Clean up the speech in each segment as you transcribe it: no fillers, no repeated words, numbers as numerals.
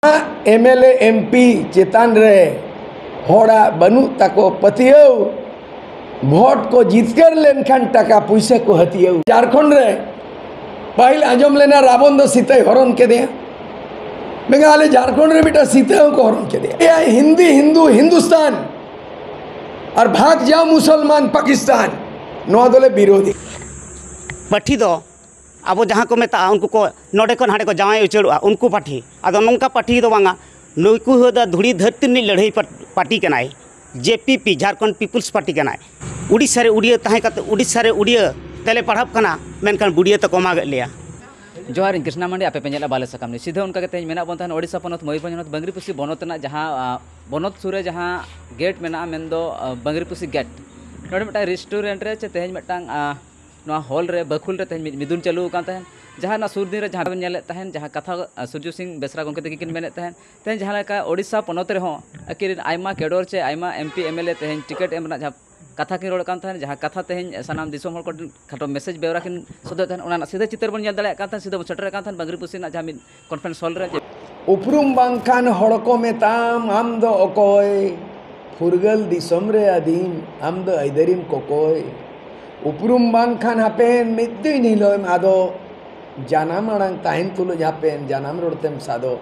MLA MP चेतान रे होड़ा बनू ताको पतियव भोट को जीतकर लेनखान टाका पैसा को हतियव झारखंड रे पहले आजम लेना रावण दो सीता हरण के दिया मेघालय झारखंड रे बेटा सीता को हरण के दिया हिंदी हिंदू हिंदुस्तान और भाग जाओ मुसलमान पाकिस्तान नौ दले विरोधी पाठी दो अब जहाँ को मेता उनको को नोडे को हाड़े को जावाई उचड़ुआ उनको पाठी आदो नौका पाठी दो बांगा नुकु होदा धुड़ी धरती नि लड़ाई पार्टी कनाय जेपीपी झारखंड पीपुल्स पार्टी कनाय उड़ीसा रे उड़िया ताहे काते उड़ीसा रे उड़िया तेले पढ़ाब कना मेनखान बुड़िया तो कमा गए लिया जोहार कृष्णा मांडी आपे पेंजेला बाले सकाम सीधे उनका तेज मेना बन तहन ओडिशा पनत मयूरभंज पनत बंगरीपुसी बनत ना जहाँ बनत सुरे जहाँ गेट मेना मेनदो बंगरीपुसी गेट नोडे मेटा रेस्टोरेंट रे तेज मेटांग हॉल रे बखुल रे तेज मिदुन चालू कान तहन जहाँ ना सुर दिन रे जहाँ नेले तहन जहाँ कथा सूर्य सिंह बेसरा गंके तकिन मेने तहन तेज जहाँ लेका ओडिशा पनत रे हो अकिन आयमा केडोर चे आयमा एमपी एमएलए तेज टिकट एम जहाँ कथा की रोड कान तहन जहाँ कथा तेज सानाम दिसोम हर को खाटो मैसेज बेवरा किन सदो तहन ओना सीधे चित्र बन नेल दाड़े कान तहन सीधे सेटर कान तहन बंगरीपुसी ना जहाँ कॉन्फ्रेंस हॉल रे उपरुम बांखान हड़ को मेताम आम दो अकोय फुरगल दिसोम रे आदीम आम दो आइदरिम कोकोय उपरुम बांखान हापेन मिद्दुइन हिलोम आदो जानाम आड़ांग ताहिन तुलुज हापेन जानाम रोडतेम सादो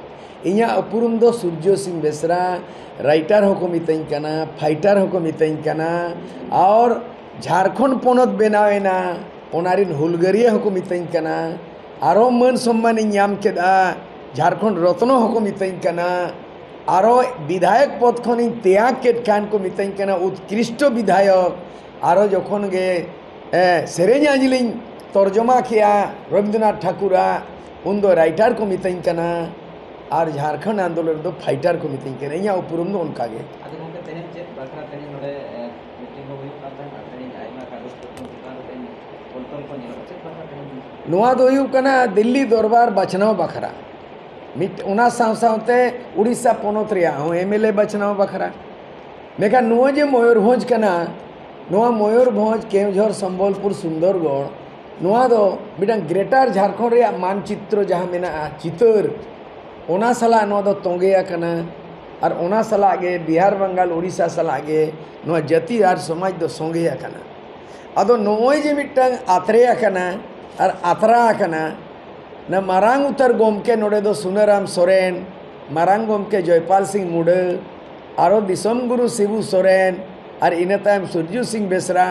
इኛ उपरुम दो सूर्य सिंह बेसरा राइटर होको मितैन कना फाइटर होको मितैन कना और झारखंड पनत बेनावेना ओनारिन हुलगरिया होको मितैन कना आरो मन सम्मान नाम केदा झारखंड रत्न होको मितैन कना आरो विधायक पद खन त्याग केद खान को मितैन कना उत्कृष्ट विधायक आरो जखन गे सेरेñ आजिलिन तर्जमा किया रविंद्रनाथ ठाकुरा उन दो राइटर को मितैन कना और झारखंड आंदोलन दो फाइटर को मितैन कना इኛ उपरुम दो उनका गे नोआ दो हुयु कना दिल्ली दरबार बचनाव बखरा मिट उना सावते उड़ीसा पनत रे हो एमएलए बचनाव बखरा मेका नुआ जे मयूरभंज कना नोआ मयूरभंज केवझर संबलपुर सुंदरगढ़ नोआ दो मिटांग ग्रेटर झारखंड रे मानचित्र जहाँ मेना चितर ओना सला नोआ दो तोंगेया कना और ओना सला गे बिहार बंगाल उड़ीसा सला गे नोआ जाति आर समाज दो सोंगेया कना अदो नोय जे मिटांग आतरेया कना और आतरा कना न मारांग उतर गोमके नोडे दो सुनाराम सोरेन मारांग गोमके जयपाल सिंह मुडे आरो दिसोम गुरु शिबू सोरेन और इन तायम सूर्य सिंह बेसरा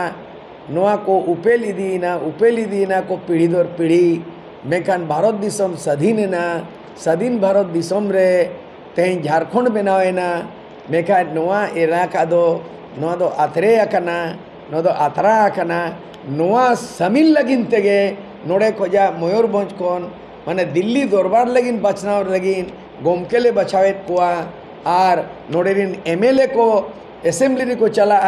नोआ को उपेल इदीना को पीढ़ी दर पीढ़ी मेखान भारत दिसोम स्वाधीन भारत दिसोम रे तेज झारखंड बनावेना मेखान नोआ इलाका दो नोआ दो आतरे आकना नोआ दो आतरा आकना नोआ सामिल लगिन तेगे नोड़े खोजा मयूरभंज कोन माने दिल्ली दरबार लगिन बचनाव लगिन गोमकेले बचावेत कोआ और नोडेरिन एमएलए को असेंबली को चला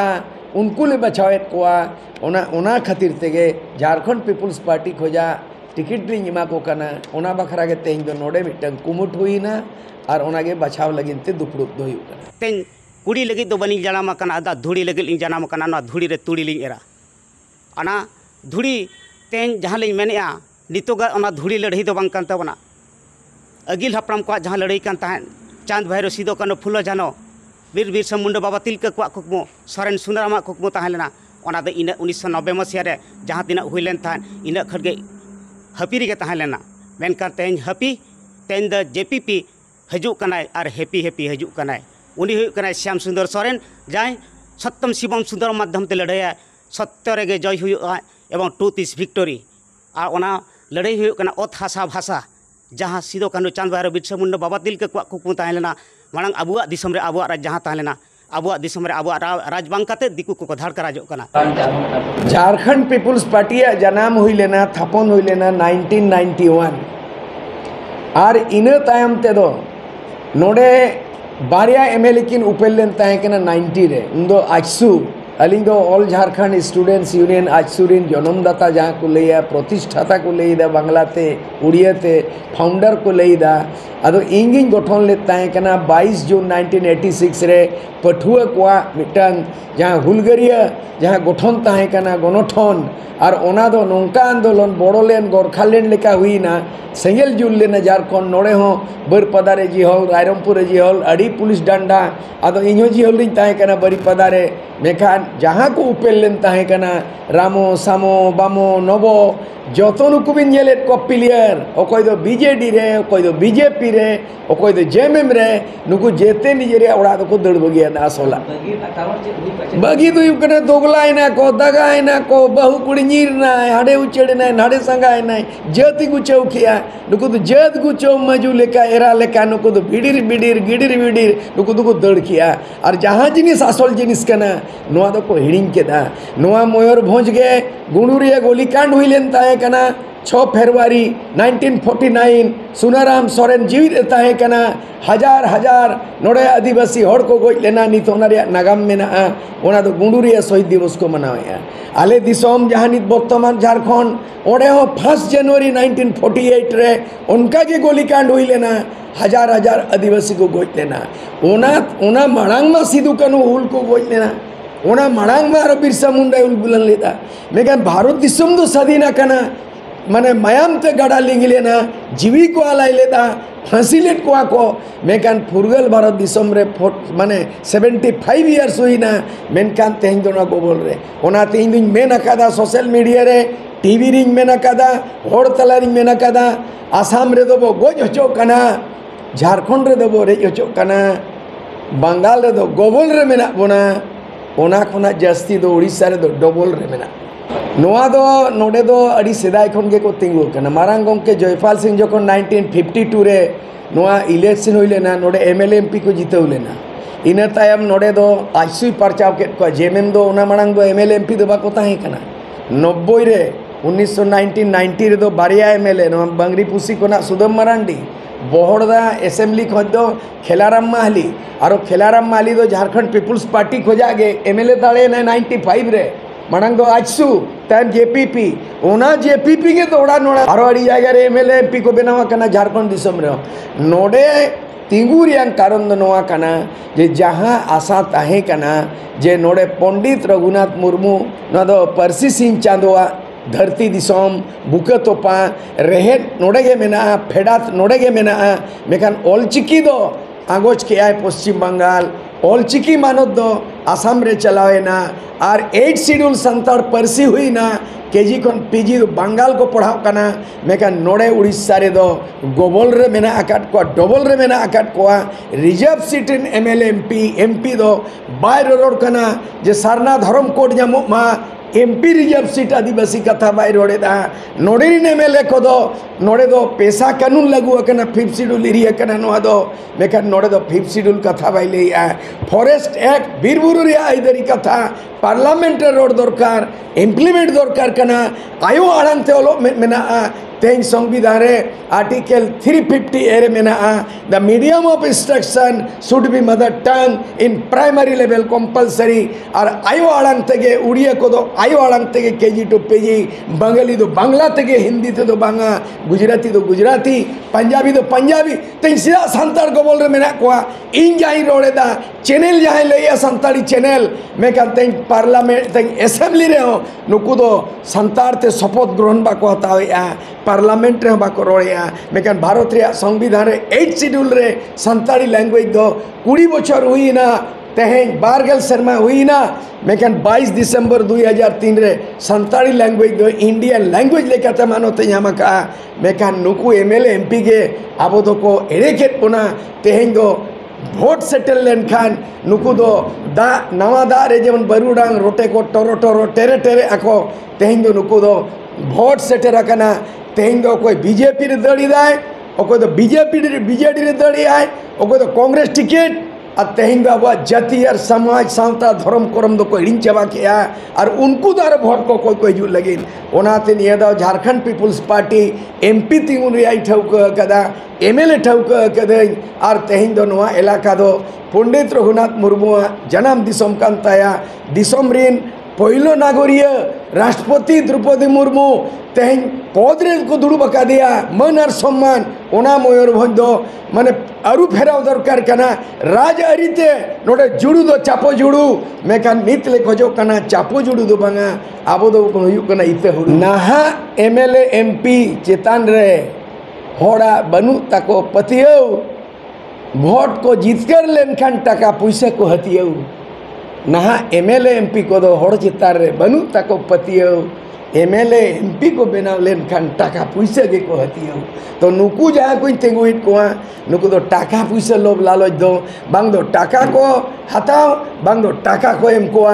उनको ले बचावेत कोआ ओना खातिर तेगे झारखंड पीपुल्स पार्टी खोजा टिकट रिंग इमा को कना ओना बखरा के तेज दो नोडे मिटन कुमुट हुईना और ओनागे बचाव लगिन ते दुपड़ुप दो हुयु कना तेज कुड़ी लगी दो बनी जानाम कना आदा धुड़ी लगी लिंग जानाम कना ना धुड़ी रे तुड़ी लिंग एरा अना धुड़ी तेज जहाँ लिंग मेनेआ नितोगा ओना धुड़ी लड़ाई दो बांग कान ताबना अगिल हपराम को जहाँ लड़ाई कान ताहेन चांद भैरो सिदो कानो फुलो जानो बीर बिरसा मुंडा बाबा तिलका को कुकमो सोरेन सुनाराम कुकमो ताहेलेना ओना दो इन 1990 मसीहा रे जहाँ तीना हुईलेन ताहेन इन खड़गे हपी रे ताहेलेना मेनकार तेज हपी तेज द जेपीपी हजू कनाय और हैप्पी हजू कनाय उनी हुई कनाय श्याम सुंदर सोरेन जाय सत्यम शिवम सुंदर माध्यम ते लड़ाया सत्य रे जय हुआ एवं ट्रूथ इज विक्टोरी और ओना लड़ाई हुई कना ओत हासा भाषा जहाँ सिदो कानो चांद भैरो बिरसा मुंडा बाबा तिलका को कुकमो ताहेलेना मांग आबुआ दिसम रे आबुआ राज जहाँ ताहेलेना आबुआ दिसम रे आबुआ राज बांग काते दिकु को धाड़ कराजो कना झारखंड पीपुल्स पार्टी जनाम हुई लेना थापन हुई लेना 1991 और इन तायम ते दो नोडे बारिया एमएलए किन उपेल लेन ताहे कना 90 रे उन दो आजसू अलिंग दो ऑल झारखंड स्टूडेंट्स यूनियन आजसूरिन जन्मदाता जहाँ को लैया प्रतिष्ठाता को लैदा बांग्लाते उड़ियाते फाउंडर को लैदा अदो इंगिन गठन ले ताहें 22 जून 1986 रे पठुआ कोआ मिटंग जहाँ हुलगरिया जहाँ गठन ताहें गणठन और ओना दो नौका आंदोलन बड़ोलेन गोरखालैंड लेका हुईना सेंगेल जुल लेना झारखंड नोड़े हों बरपदारे जिहल रायरमपुर जिहल अड़ी पुलिस डांडा अदो इन्हों जिहल लिन ताहें बरीपदारे मेखान जहाँ को उपेल लेन ताहें रामो सामो बामो नबो जतन को बिन जेलेट को प्लेयर अकय दो बीजेडी रे अकय दो बीजेपी रे अकय दो जेएमएम रे नुकु जेते निजेरे ओड़ा दो को दड़ बगिया आसोला बगी तो युकने दोगलायना को दगायना को बहु कुड़ी नीरना हाडे उचेड़ना नाडे संगायना जति गुचौ खिया नुकु तो जत गुचौ मजू लेका एरा लेका नुकु तो बिडिर बिडिर गिडिर बिडिर नुकु तो को दड़ खिया और जहां जिनिस आसल जिनिस कना नोआ दो को हिडिंग केदा नोआ मयूरभंज गे गुणुरिया गोलीकांड हुइलेन ताहे कना 6 फरवरी 1949 सुनाराम सोरेन जीवित ताहे कना हजार हजार नोड़े आदिवासी हड़ को गोज लेना नित नागाम मेना ओना दो गुंडुरिया शहीद दिवस को मनावे आले दिसोम जहाँ नित बर्तमान झारखंड ओडे हो 1 जनवरी 1948 रे उनका के गोलीकांड हुई लेना हजार हजार आदिवासी को गोज लेना ओना मांग में सिदू कानू हुल को गोज लेना ओना मांग में बिरसा मुंडा हुल बुलन लेता मेकन भारत दिसोम दो स्वाधीन कना माने मायाम ते गड़ा लिंग लेना जीवी को आलाई लेता फांसी लेट को मेकान फुरगल भारत दिसम रे माने 75 इयर्स हुई ना मेनकान तेहन दोना गोबल रे ओना तेहन दिन मेन अकादा सोशल मीडिया रे टीवी रिंग मेन अकादा होड़ तला रिंग मेन अकादा आसाम रे दो गोज हचो कना झारखंड रे दो रेज हचो कना बंगाल रे दो गोबल रे मेना बोना ओना खोना जास्ती दो उड़ीसा रे दो डबल रे मेना नोआ दो नोडे दो अड़ी सेदाय खन के को तिंगु कना मारांग गंके जयपाल सिंह जखन 1952 रे नोआ इलेक्शन हुई लेना नोडे एमएलए एमपी को जीतव लेना इना तायम नोडे दो आइसुई परचाव के को जेएमएम दो ओना मारांग दो एमएलए एमपी दो बाको ताहे कना 90 रे 1990 रे दो बारिया एमएलए नो बंगरी पुसी कोना सुदम मरांडी बोहड़दा असेंबली खोज दो खेलाराम माहली और खेलाराम माहली दो झारखंड पीपुल्स पार्टी खोजागे एमएलए दाड़े 95 रे मांग दो आजसू तैम जेपीपी ओना जेपीपी के तोड़ा नोड़ा और अड़ी जायगा रे एमएलए एमपी को बनावा कना झारखंड दिसम रे नोडे तिंगू रियांग कारण दो नोआ कना जे जहां आशा ताहे कना जे नोडे पंडित रघुनाथ मुर्मू न दो परसी सिंह चांदोआ धरती दिसोम बुके तोपा रेहेड नोडे गे मेना फेडात नोडे गे मेना मेखान ऑलचिकी दो आगोज के आए पश्चिम बंगाल ऑलचिकी मानत दो आसाम रे चलावेना और 8 शेड्यूल संतार परसी हुई ना केजी खन पीजी दो बंगाल को पढ़ाव कना मेका नोड़े उड़ीसा रे दो गोबल रे मेना आकाट को डबल रे मेना आकाट को रिजर्व सीट इन एमएलए एमपी दो बाय रोड कना जे सारना धर्म कोड जामो मा एमपी रिजर्व सीट आदिवासी कथा बाय रोडेदा नोडेरिन एमएलए को दो नोड़े दो पैसा कानून लागू अकना 5th शेड्यूल एरिया कना नोआ दो मेका नोड़े दो 5th शेड्यूल कथा बाय ले फॉरेस्ट एक्ट बीरबुरु रे आइदरी कथा पार्लियामेंट रोड दरकार इम्प्लीमेंट दरकार कना आयो आड़ानते ओलो मेना तेन संविधान रे आर्टिकल 350 एरे मेना the medium of instruction should be mother tongue in primary level compulsory और आयो आड़ान तेगे उड़िया को दो आयो आड़ान तेगे केजी टू पेजी बंगाली दो बांग्ला तेगे हिंदी ते दो बांगा गुजराती दो गुजराती पंजाबी दो पंजाबी तेन सीधा संतार गोबल रे मेना को इन जाई रोडेदा चैनल जहाँ लैया संताड़ी चैनल मैं कहते हैं पार्लियामेंट तेन असेंबली रे हो नुकु दो संतार ते शपथ ग्रहण बाको हतावेया पार्लियामेंट रे बाको रोड़ेया मेकान भारत रे संविधान रे 8 शेड्यूल रे संताड़ी लैंग्वेज दो 20 बछर हुई ना तेहें 12 शर्मा हुई ना मेकान 22 दिसंबर 2003 रे संताड़ी लैंग्वेज दो इंडियन लैंग्वेज लेकाते मानोते यहाँ का मेकान नुकु एमएलए एमपी के आबो दो को एड़े खेत पोना तेहें दो भोट सेटल लेन खान नुकु दो दा नवा दा रे जेमन बरुडांग रोटे को टोरो टोरो टेरे टेरे आको तेहें दो नुकु दो भोट सेटर अकना तेहें दो कोई बीजेपी रे दड़ी दाय ओको दो बीजेपी रे बीजेडी रे दड़ी आय ओको दो कांग्रेस टिकट और तेहें दो अब जाति और समाज सावता धर्म करम दो को हिड़िंग चाबा के और उनको दार भोट को कोई हिजू लगे ओनाते निया दो झारखंड पीपुल्स पार्टी एमपी तिंगुन रे आई ठौक कदा एमएलए ठौक कदे और तेहें दो नोआ इलाका दो पंडित रघुनाथ मुर्मू जन्म दिसम कान ताया दिसम रिन पहिलो नागरिक राष्ट्रपति द्रौपदी मुर्मू तेहन पद रे को दुड़ुब अकादिया मन और सम्मान ओना मयूरभंज दो माने आरु फेराव दरकार कना राज अरिते नोडे जुड़ू दो चापो जुड़ू मेकान नित ले खोजो कना चापो जुड़ू दो बांगा आबो दो हुयु कना इते हुडू नाहा एमएलए एमपी चेतान रे होड़ा बनु ताको पतियो भोट को जीतकर लेनखान टाका पैसा को हतियो नहा एमएलए एमपी को दो होड़ चितार रे बनु ताको पतियो एमएलए एमपी को बनाव लेनखान टाका पैसा के को हतियो तो नुकु जहाँ कोई तेंगुइट को नुकु दो टाका पैसा लोभ लालच दो बांग दो टाका को हताओ बांग दो टाका को एम को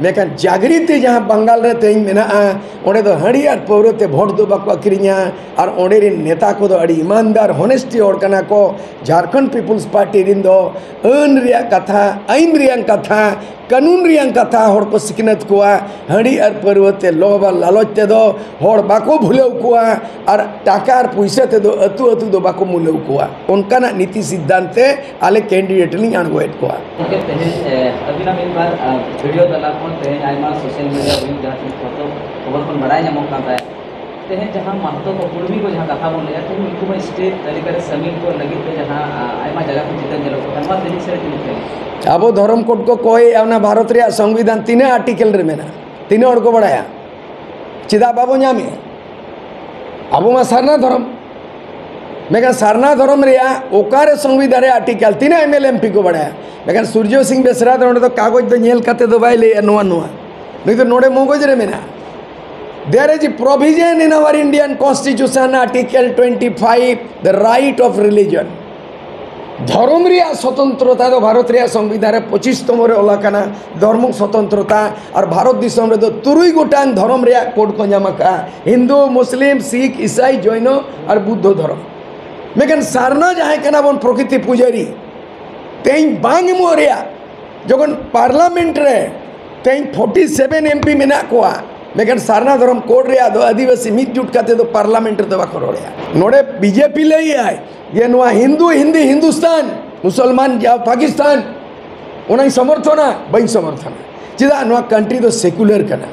मेकान जागृति जहाँ बंगाल रे तेज मेना ओंडे दो हड़ियार पौरते भोट दो बाको अक्रिया और ओंडे रे नेता को दो अड़ी ईमानदार होनेस्टी और कना को झारखंड पीपुल्स पार्टी रिन दो अन रिया कथा आईन रिया कथा कानून रिया कथा होड़ को सिकनत को हड़ी और पौरते लोभ लालच ते दो होड़ बाको भूलेव को और टाका और पैसा ते दो अतु अतु दो बाको मुलेव को उनका ना नीति सिद्धांत आले कैंडिडेट लिंग अणगोएट को अभी एक बार वीडियो तला को तेज आयमा सोशल मीडिया व्यू जहाँ फोटो खबर को बड़ा नामक तेज जहाँ महतो को कुर्मी को जहाँ कथा बोल लिया तो उनको स्टेज तरीके से समीर को लगी तो जहाँ आयमा जगह को चित्र जलो को तेजी से तीन अब धर्म कोड को कोई अपना भारत रे संविधान तीन आर्टिकल रे मेना तीन और को बढ़ाया चिदा बाबू नामे अब मा सारना धर्म मेगा सारना धर्म रे ओकारे संविधान रे आर्टिकल तीन एमएलए एमपी को बढ़ाया लेकिन सूर्य सिंह बेसरा तो कागज तो नेल कते दो बाई ले नुआ नुआ नहीं तो नोड़े मोगज रे मेना there is provision in our Indian constitution article 25 the right of religion धर्म रिया स्वतंत्रता तो भारत रिया संविधान रे 25तम रे ओलाकाना धर्म स्वतंत्रता और भारत दिसम रे तो तुरुई गोटान धर्म रिया कोड को जामका हिंदू मुस्लिम सिख ईसाई जैन और बुद्ध धर्म मेकन सारना जहाँ कना बन प्रकृति पुजारी तेई बांग मोरिया जगन पार्लियामेंट रे तेई 47 एमपी मेना कोआ मेकन सारना धर्म कोड रे दो आदिवासी मिट जुट काते दो पार्लियामेंट रे दो करोड़िया नोडे बीजेपी लई आय ये नुआ हिंदू हिंदी हिंदुस्तान मुसलमान या पाकिस्तान उनाई समर्थना बई समर्थना चिदा नुआ कंट्री दो सेक्युलर कना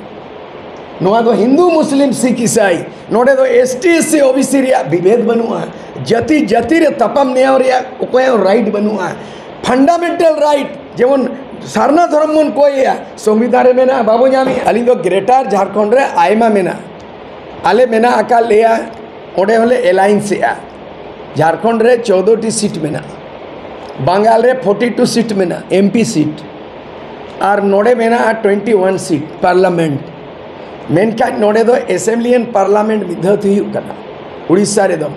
नुआ दो हिंदू मुस्लिम सिख ईसाई नोडे दो एसटी एससी ओबीसी रिया विभेद बनुआ जाति जाति रे तपम नेव रिया ओकोय राइट बनुआ फंडामेंटल राइट जेमन सारना धर्म मन कोई संविधान में ना बाबू जामी अली दो ग्रेटर झारखंड रे आयमा मेना आले मेना आका लिया ओडे होले एलायंस झारखंड रे 14टी सीट मेना बंगाल रे 42 सीट मेना एमपी सीट और नोडे मेना 21 सीट पार्लियामेंट मेनका नोडे दो असेंबली एंड पार्लियामेंट मिधत हुई कना उड़ीसा रे दो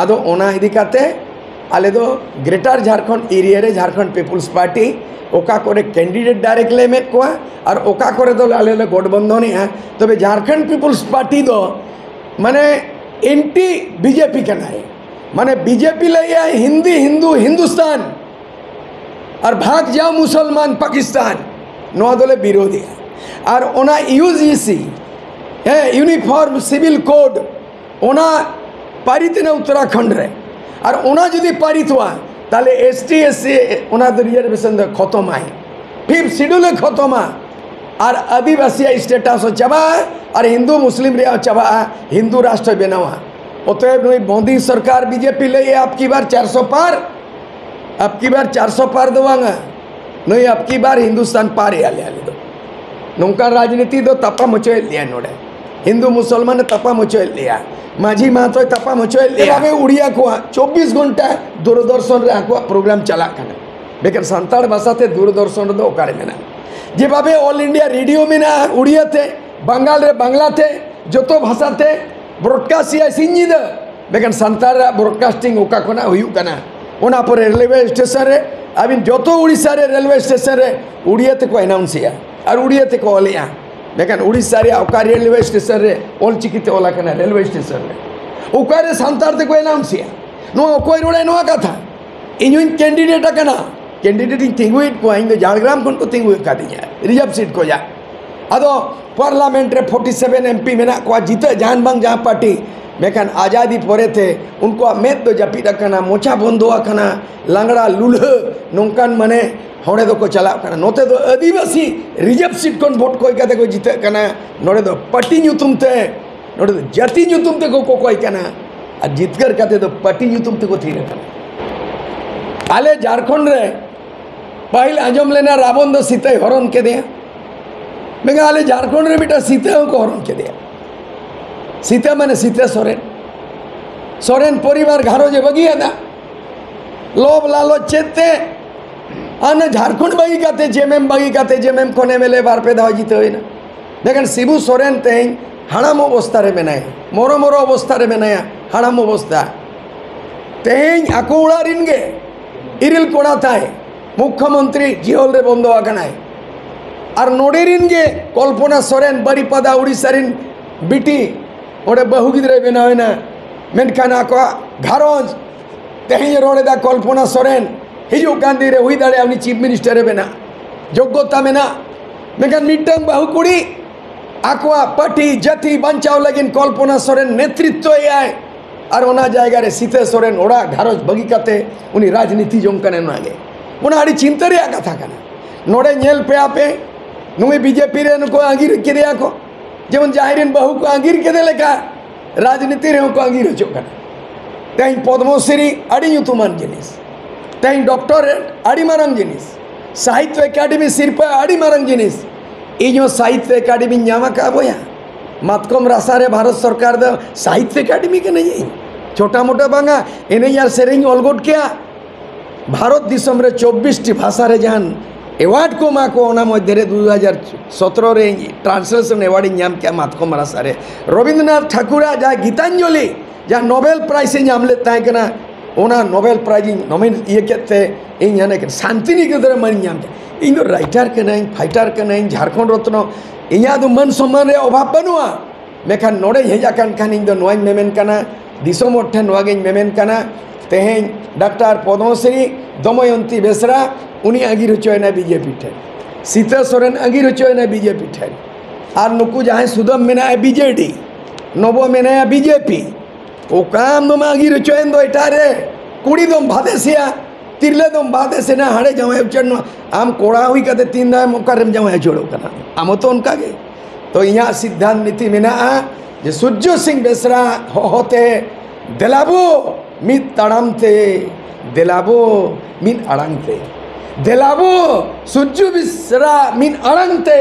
आदो ओना इदी काते आले दो ग्रेटर झारखंड एरिया रे झारखंड पीपुल्स पार्टी ओका करे कैंडिडेट डायरेक्ट ले में को और ओका करे दो आले ले गठबंधन है तबे झारखंड पीपुल्स पार्टी दो माने एंटी बीजेपी कना है माने बीजेपी ले हिंदी हिंदू हिंदुस्तान और भाग जाओ मुसलमान पाकिस्तान नो दोले विरोधी है और ओना यूजीसी है यूनिफॉर्म सिविल कोड ओना पारित ने उत्तराखंड रे और ओना जदि पारित हुआ ताले एसटी एससी ओना रिजर्वेशन खत्म आए 5th शेड्यूल खत्म और आदिवासी स्टेटस चबा और हिंदू मुस्लिम रे चबा हिंदू राष्ट्र बनावा अतएव नई मोदी सरकार बीजेपी ले आपकी बार 400 पार आपकी बार 400 पार दवांगा नहीं आपकी बार हिंदुस्तान पार आले दो नौका राजनीति दो तपा मचोल लिया नोड़े हिंदू मुसलमान तपा मचोल लिया माझी महतो तपा मचोल लिया उड़िया को 24 घंटा दूरदर्शन रे आको प्रोग्राम चला कना बेकर संताड़ भाषा थे दूरदर्शन दो ओकारे मेना जे बाबे ऑल इंडिया रेडियो मेना उड़िया थे बंगाल रे बांग्ला थे जो तो भाषा थे ब्रॉडकास्ट या सिंजीद बेकर संताड़ ब्रॉडकास्टिंग ओका कोना हुयु कना ओना पर रेलवे स्टेशन रे अबिन जो तो उड़ीसा रे रेलवे स्टेशन रे उड़िया ते को अनाउंस या और उड़िया ते को लिया लेकिन उड़ीसा रे ओका रेलवे स्टेशन रे ऑल चिकिते ओला कना रेलवे स्टेशन रे ओका रे संताड़ ते को अनाउंस या नो कोई रोडे नो कथा इनु कैंडिडेट कना कैंडिडेट तिंगुइट को इन झारग्राम को तिंगुइट का दिया रिजर्व सीट को जा अदो पार्लियामेंट रे 47 एमपी मेना को जीते जान बांग जहाँ पार्टी मेखान आज़ादी परे थे उनको मेद दो जापिद अकना मोचा बंदो अकना लांगड़ा लुल्ह नोंकान माने होड़े दो को चला अकना नोते दो आदिवासी रिजर्व सीट कोन वोट कोई कते को जीते अकना नोड़े दो पार्टी ᱧᱩᱛᱩᱢ ते नोड़े दो जाति ᱧᱩᱛᱩᱢ ते को कोई कना और जीतकर कते दो पार्टी ᱧᱩᱛᱩᱢ ते को थी अकना आले झारखंड रे पहले आंजम लेना रावण दो सीता हरण के दिया मेगा आले झारखंड रे बेटा सीता को हरण के दिया सीता माने सीता सोरेन सोरेन परिवार घारो जे बगिया दा लोभ लालच चेते आने झारखंड बगी काते जेमेम कोने मेले बार पे दाव जीते होइना लेकिन शिबू सोरेन तें हाड़ाम अवस्था रे मेनाया मोरो मोरो अवस्था रे मेनाया हाड़ाम अवस्था तें आको उड़ा रिन गे इरिल कोड़ा थाय मुख्यमंत्री जिहोल रे बंदो आकनाय और नोडे रिन गे कल्पना सोरेन बारीपदा उड़ीसा रिन बिटी ओडे बहु गिद्रे बनावेना मेनखान आको घारोज तेहें रोड़ेदा कल्पना सोरेन हिजू गांधी रे हुई दाड़े उनी चीफ मिनिस्टर रे बेना योग्यता मेना मेखान मिटंग बहु कुड़ी आकोआ पार्टी जाति बांचाव लगिन कल्पना सोरेन नेतृत्व आय और ओना जायगा रे सीता सोरेन ओड़ा घारोज बगी काते उनी राजनीति जोंकने नागे ओना आड़ी चिंता रे कथा कना नोडे नेल पे आपे नुई बीजेपी रे नको आगिर केदिया को जेमन जाहिरिन बहु को आंगिर के लेका राजनीति रे को आंगिर होचोकना तें पद्मश्री आड़ी ᱧᱩᱛᱩᱢᱟᱱ जिनिस तें डॉक्टरेट आड़ी मारंग जिनिस साहित्य एकेडमी सिरपा आड़ी मारंग जिनिस इño साहित्य एकेडमी ᱧᱟᱢᱟ का बोया मातकम रासा रे भारत सरकार द साहित्य एकेडमी के नहीं छोटा मोटा बांगा एने यार सेरेंग अलगोट क्या भारत दिसम रे 24 टी भाषा रे जान एवार्ड को मा को ओना मध्य रे 2017 रे ट्रांसलेशन एवार्ड नाम क्या मातकम रासा रे रविंद्रनाथ ठाकुर जा गीतांजलि जा नोबेल प्राइज से नाम लेता है कना ओना नोबेल प्राइज नोमिन ये कहते इन याने के शांति निकेतन मन नाम इन दो राइटर के नहीं फाइटर के नहीं झारखंड रत्न इया दो मन सम्मान रे अभाव बनुआ मेखान नोडे हेजा कान खान इन दो नोय मेमेन कना दिसोम ओठे नोगे मेमेन कना तेहें डॉक्टर पद्मश्री दमयंती बेसरा उनी आगिर होचोयना बीजेपी ठेन सीता सोरेन आगिर होचोयना बीजेपी ठेन और नुकु जहाँ सुदम मेना बीजेडी नबो मेना बीजेपी ओ काम दम आगिर होचोयन दो एटारे कुड़ी दम भादेसिया तिरले दम भादेसेना हाड़े जावे उचन आम कोड़ा हुई कते तीन दाय मोकारेम जावे जोड़ो कना आम तो उनका गे तो इया सिद्धांत नीति मेना जे सूर्य सिंह बेसरा होते देलाबो मित तड़ामते देलाबो मिन अड़ांगते देलाबो सूर्य बिसरा मिन अड़ांगते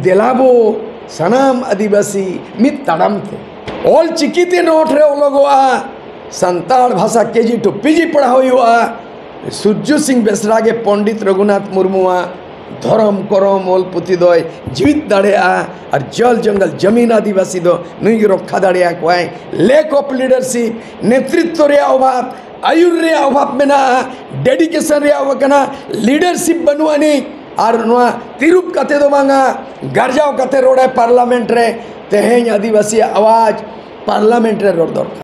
देलाबो सनाम आदिवासी मित तड़ामते ऑल चिकिते नोट रे ओलोगोआ संताल भाषा केजी टू पीजी पढ़ाओ हुआ सूर्य सिंह बेसरा के पंडित रघुनाथ मुर्मुआ धर्म करम ओल पुती दो जीवित दाड़ेआ और जल जंगल जमीन आदिवासी दो नुई रक्षा दाड़ेआ कोई लैक ऑफ लीडरशिप नेतृत्व रे अभाव आयुर रे अभाव मेना डेडिकेशन रे अवकना लीडरशिप बनुआनी और नोआ तिरुप कते दो मांगा गार्जाव कते रोड़े पार्लियामेंट रे तेहें आदिवासी आवाज पार्लियामेंट रे रोड दरकार।